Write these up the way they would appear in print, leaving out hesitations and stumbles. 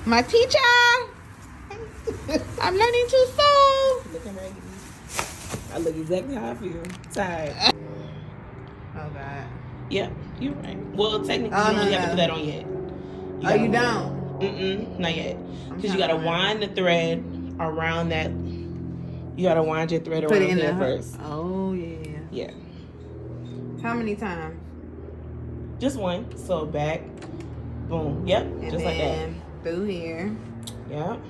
My teacher. I'm learning too slow. Looking raggedy. I look exactly how I feel. Tired. Oh God. Yep, you're right. Well, technically, you don't really have to put that on yet. You don't? Not yet. Because you gotta wind the thread around that. You gotta wind your thread around here first. Oh yeah. Yeah. How many times? Just one. So back, boom. Yep. And just like that. Through here. Yep.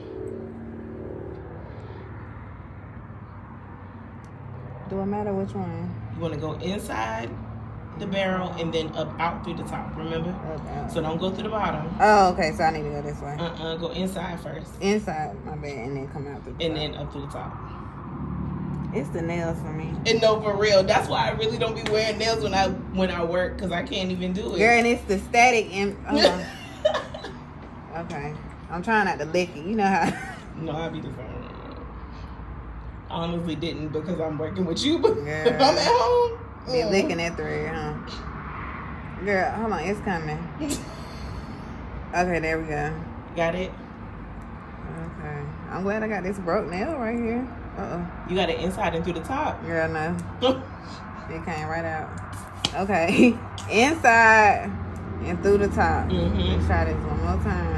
Do it matter which one? You want to go inside the barrel and then up out through the top. Remember? Okay. So don't go through the bottom. Oh, okay. So I need to go this way. Go inside first. Inside my bed and then come out through the top. Then up through the top. It's the nails for me. And no, for real. That's why I really don't be wearing nails when I work, because I can't even do it. Girl, and it's the static and okay. I'm trying not to lick it. You know how. No, I be the same. I honestly didn't because I'm working with you, but Girl. if I'm at home. Be licking that thread, huh? Girl, hold on, it's coming. Okay, there we go. Got it? Okay. I'm glad I got this broke nail right here. You got it inside and through the top. Girl, no. It came right out. Okay. Inside and through the top. Let's try this one more time.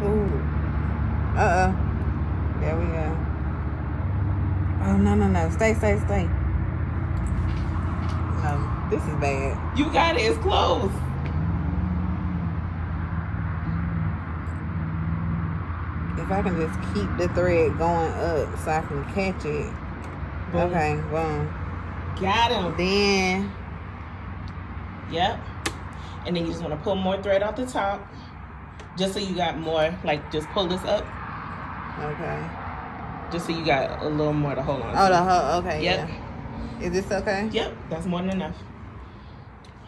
Ooh. There we go. Oh, no. Stay. No, this is bad. You got it. It's close. If I can just keep the thread going up so I can catch it. Boom. Okay, boom. Got him. Then. Yep. And then you just want to pull more thread off the top. Just so you got more, like, just pull this up. Okay. Just so you got a little more to hold on to. Okay. Yep. Yeah. Is this okay? Yep. That's more than enough.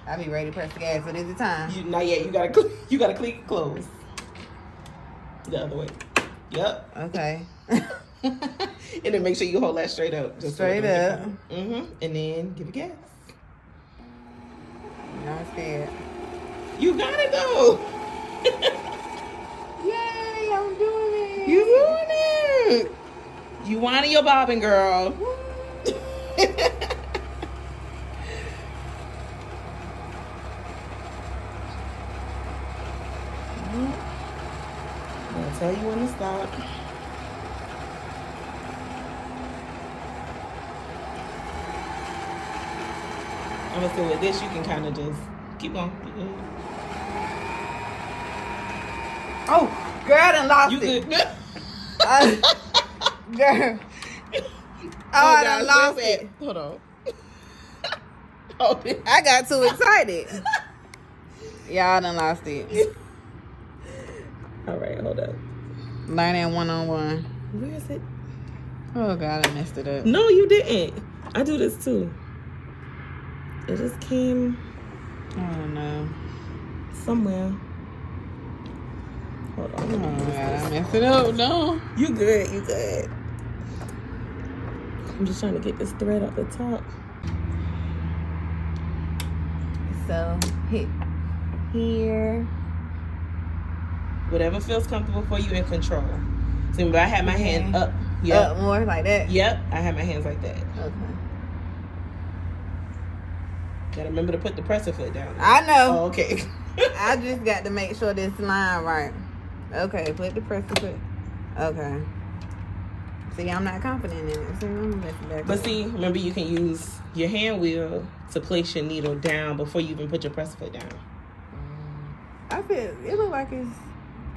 I'll be ready to press the gas, but is it time? Not yet. You gotta click it close. The other way. Yep. Okay. And then make sure you hold that straight up. Just straight up. And then give it gas. No, I'm scared. You got it though. Yay! I'm doing it. You doing it. You wanted your bobbin, girl. I'll tell you when to stop. I'm gonna say with this, you can kind of just keep going. Oh, girl, I done lost You it. good? Girl. I done lost it. Hold on. Hold it. I got too excited. Y'all done lost it. All right, hold up. Learning one-on-one. Where is it? Oh, God, I messed it up. No, you didn't. I do this too. It just came. I don't know. Somewhere. Hold on. Oh, God, I messed it up. No. You good. You good. I'm just trying to get this thread up the top. So, hit here. Whatever feels comfortable for you, in control. So remember, I had my hand up. Yep. Up more like that? Yep. I had my hands like that. Okay. Gotta remember to put the presser foot down. I know. Oh, okay. I just got to make sure this line right. Okay, put the presser foot. Okay. See, I'm not confident in it. See, I'm messing back But up. see, remember you can use your hand wheel to place your needle down before you even put your presser foot down. I feel it look like it's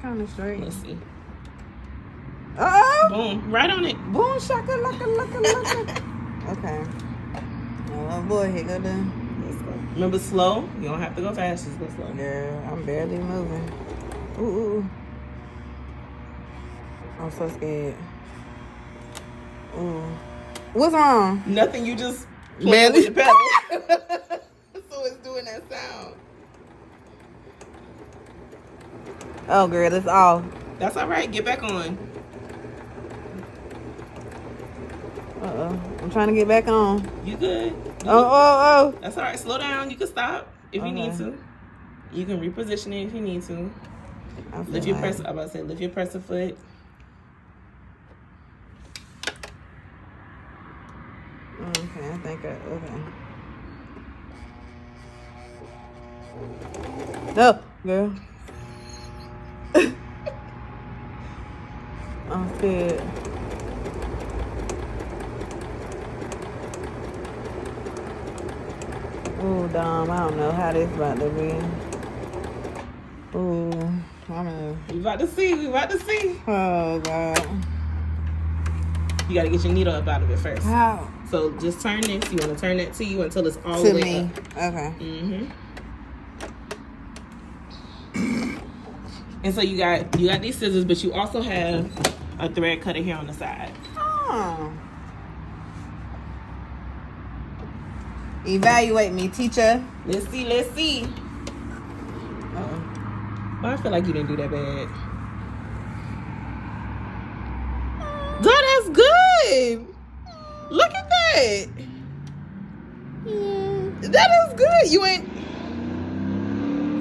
kind of straight. Let's see. Uh-oh. Boom. Right on it. Boom, shaka, laka. Okay. Oh, boy, here go the... Let's go. Remember, slow. You don't have to go fast. Just go slow. Girl, I'm barely moving. Ooh. I'm so scared. Ooh. What's wrong? Nothing. You just play with the pedal. So it's doing that sound. Oh, girl, it's off. That's all right. Get back on. I'm trying to get back on. You good? Oh. That's all right. Slow down. You can stop if you need to. You can reposition it if you need to. I feel Lift your like- press. I'm about to say lift your presser foot. Okay, I think okay. No, girl. I'm scared. Ooh, Dom, I don't know how this about to be. Ooh, I don't know. We about to see. We about to see. Oh, God. You got to get your needle up out of it first. How? So just turn this. You want to turn that to you until it's all To the way me. up. Okay. And so you got these scissors, but you also have a thread cutter here on the side. Oh. Evaluate me, teacher. Let's see. Let's see. Uh-oh. Well, I feel like you didn't do that bad. God, that's good. Look at that. That is good. You ain't.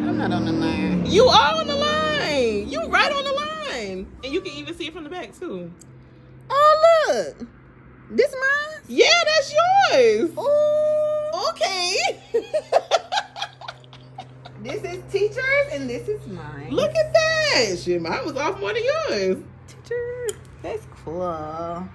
I'm not on the line. You are on the line. You right on the line. And you can even see it from the back too. Oh, look. This mine? Yeah, that's yours. Ooh. Okay. This is teacher's and this is mine. Look at that. Shit, mine was off more than yours. Teacher. That's cool.